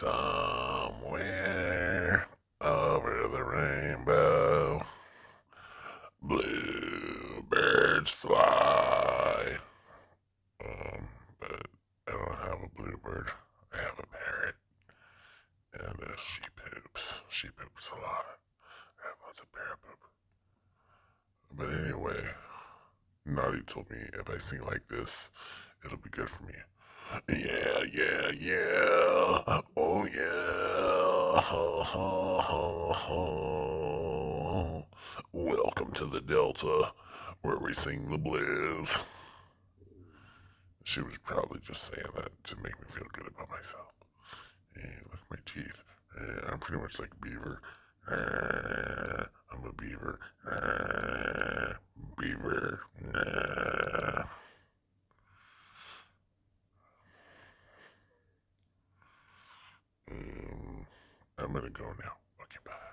Somewhere over the rainbow, bluebirds fly. But I don't have a bluebird. I have a parrot, and she poops. She poops a lot. I have lots of parrot poop. But anyway, Naughty told me if I sing like this, it'll be good for me. Yeah, yeah, yeah. Oh, yeah. Ho, ho, ho, ho. Welcome to the Delta, where we sing the blues. She was probably just saying that to make me feel good about myself. And look at my teeth. I'm pretty much like a beaver. I'm a beaver. Beaver. I'm gonna go now. Okay, bye.